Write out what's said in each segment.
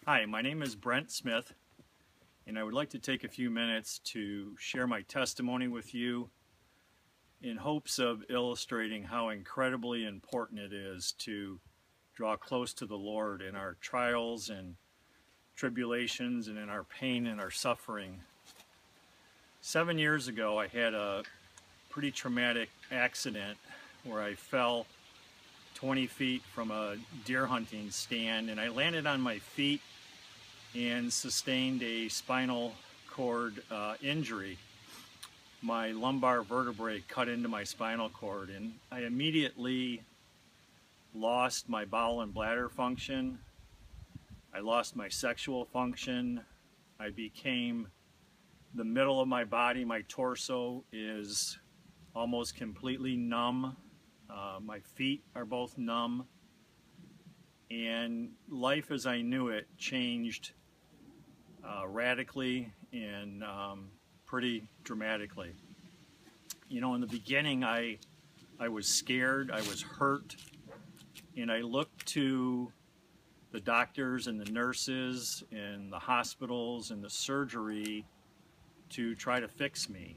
Hi, my name is Brent Smith, and I would like to take a few minutes to share my testimony with you in hopes of illustrating how incredibly important it is to draw close to the Lord in our trials and tribulations and in our pain and our suffering. 7 years ago, I had a pretty traumatic accident where I fell 20 feet from a deer hunting stand, and I landed on my feet and sustained a spinal cord injury. My lumbar vertebrae cut into my spinal cord, and I immediately lost my bowel and bladder function. I lost my sexual function. I became the middle of my body, my torso is almost completely numb. My feet are both numb, and life as I knew it changed radically and pretty dramatically. You know, in the beginning I was scared, I was hurt, and I looked to the doctors and the nurses and the hospitals and the surgery to try to fix me.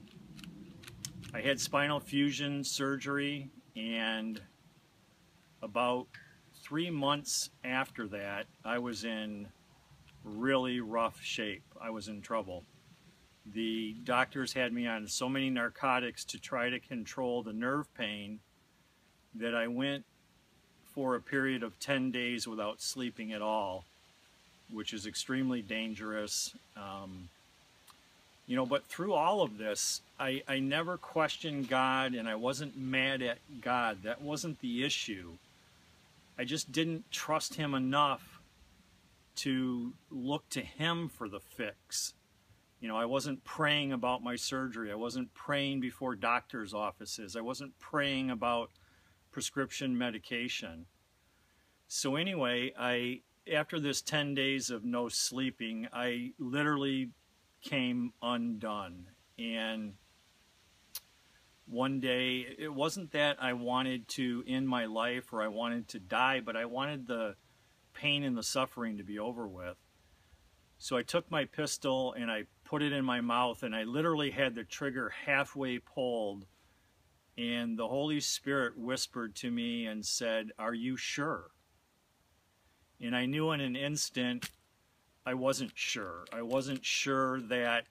I had spinal fusion surgery, and about 3 months after that I was in really rough shape. I was in trouble. The doctors had me on so many narcotics to try to control the nerve pain that I went for a period of 10 days without sleeping at all, which is extremely dangerous. You know, but through all of this, I never questioned God, and I wasn't mad at God. That wasn't the issue. I just didn't trust Him enough to look to Him for the fix. You know, I wasn't praying about my surgery. I wasn't praying before doctor's offices. I wasn't praying about prescription medication. So anyway, after this 10 days of no sleeping, I literally came undone. And one day, it wasn't that I wanted to end my life or I wanted to die, but I wanted the pain and the suffering to be over with. So I took my pistol and I put it in my mouth, and I literally had the trigger halfway pulled, and the Holy Spirit whispered to me and said, "Are you sure?" And I knew in an instant I wasn't sure. I wasn't sure that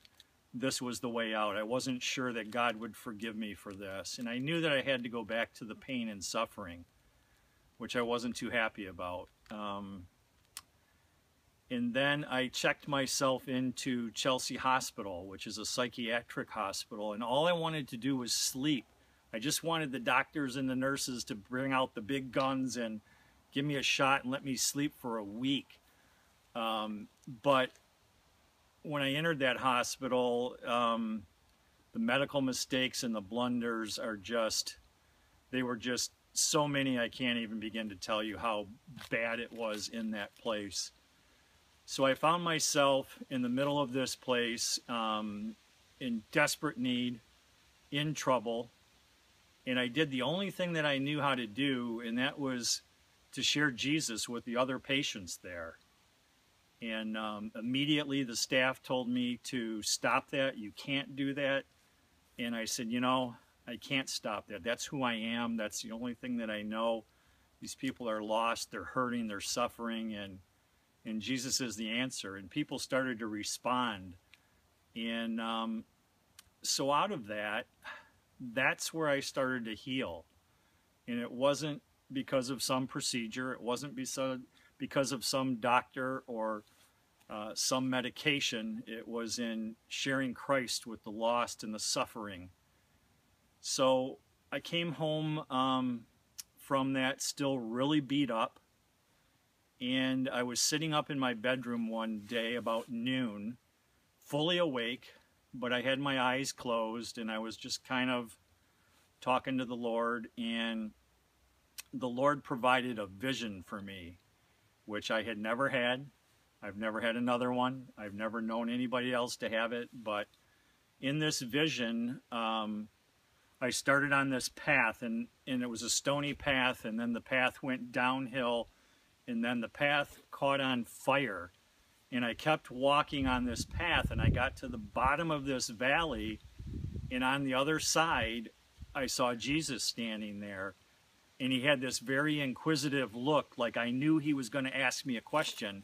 this was the way out. I wasn't sure that God would forgive me for this. And I knew that I had to go back to the pain and suffering, which I wasn't too happy about. And then I checked myself into Chelsea Hospital, which is a psychiatric hospital, and all I wanted to do was sleep. I just wanted the doctors and the nurses to bring out the big guns and give me a shot and let me sleep for a week. But when I entered that hospital, the medical mistakes and the blunders are just, they were just so many, I can't even begin to tell you how bad it was in that place. So I found myself in the middle of this place, in desperate need, in trouble, and I did the only thing that I knew how to do, and that was to share Jesus with the other patients there. And immediately the staff told me to stop that. You can't do that. And I said, you know, I can't stop that. That's who I am. That's the only thing that I know. These people are lost, they're hurting, they're suffering, and Jesus is the answer. And people started to respond. And so out of that, that's where I started to heal. And it wasn't because of some procedure. It wasn't because of some doctor or some medication. It was in sharing Christ with the lost and the suffering. So I came home from that still really beat up, and I was sitting up in my bedroom one day about noon, fully awake, but I had my eyes closed, and I was just kind of talking to the Lord, and the Lord provided a vision for me, which I had never had. I've never had another one. I've never known anybody else to have it, but in this vision, I started on this path, and it was a stony path, and then the path went downhill, and then the path caught on fire, And I kept walking on this path, and I got to the bottom of this valley, and on the other side, I saw Jesus standing there. And he had this very inquisitive look, like I knew he was going to ask me a question.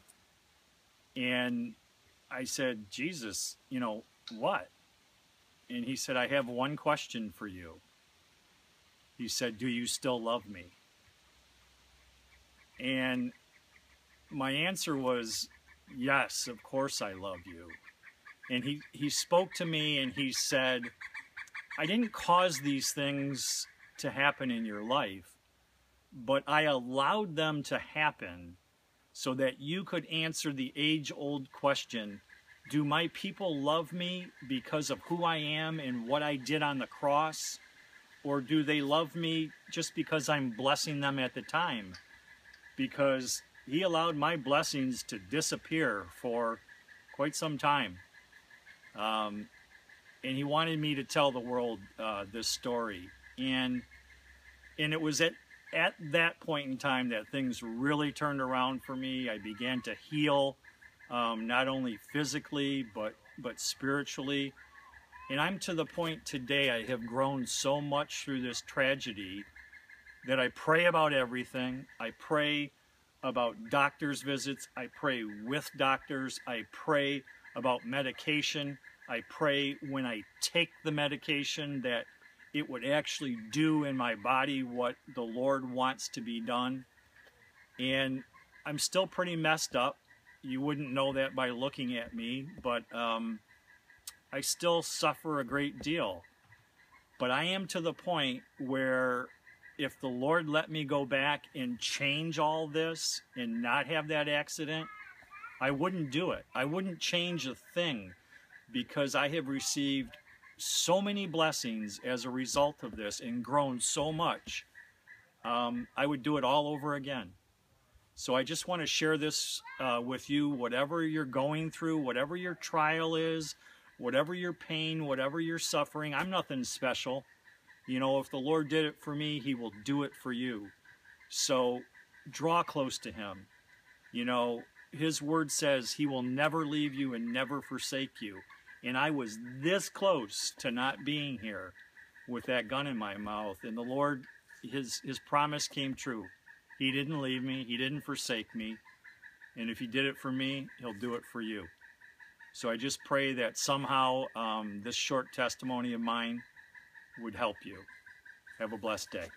And I said, Jesus, you know, what? And he said, I have one question for you. He said, do you still love me? And my answer was, yes, of course I love you. And he spoke to me and he said, I didn't cause these things to happen in your life, but I allowed them to happen so that you could answer the age-old question, do my people love me because of who I am and what I did on the cross? Or do they love me just because I'm blessing them at the time? Because he allowed my blessings to disappear for quite some time. And he wanted me to tell the world this story. And it was at that point in time that things really turned around for me. I began to heal, not only physically, but spiritually. And I'm to the point today, I have grown so much through this tragedy that I pray about everything. I pray about doctor's visits. I pray with doctors. I pray about medication. I pray when I take the medication that it would actually do in my body what the Lord wants to be done. And I'm still pretty messed up. You wouldn't know that by looking at me, but I still suffer a great deal. But I am to the point where if the Lord let me go back and change all this and not have that accident, I wouldn't do it. I wouldn't change a thing, because I have received so many blessings as a result of this and grown so much. I would do it all over again. So I just want to share this with you. Whatever you're going through, whatever your trial is, whatever your pain, whatever you're suffering, I'm nothing special. You know, if the Lord did it for me, he will do it for you. So draw close to him. You know, his word says he will never leave you and never forsake you. And I was this close to not being here with that gun in my mouth. And the Lord, his promise came true. He didn't leave me. He didn't forsake me. And if he did it for me, he'll do it for you. So I just pray that somehow this short testimony of mine would help you. Have a blessed day.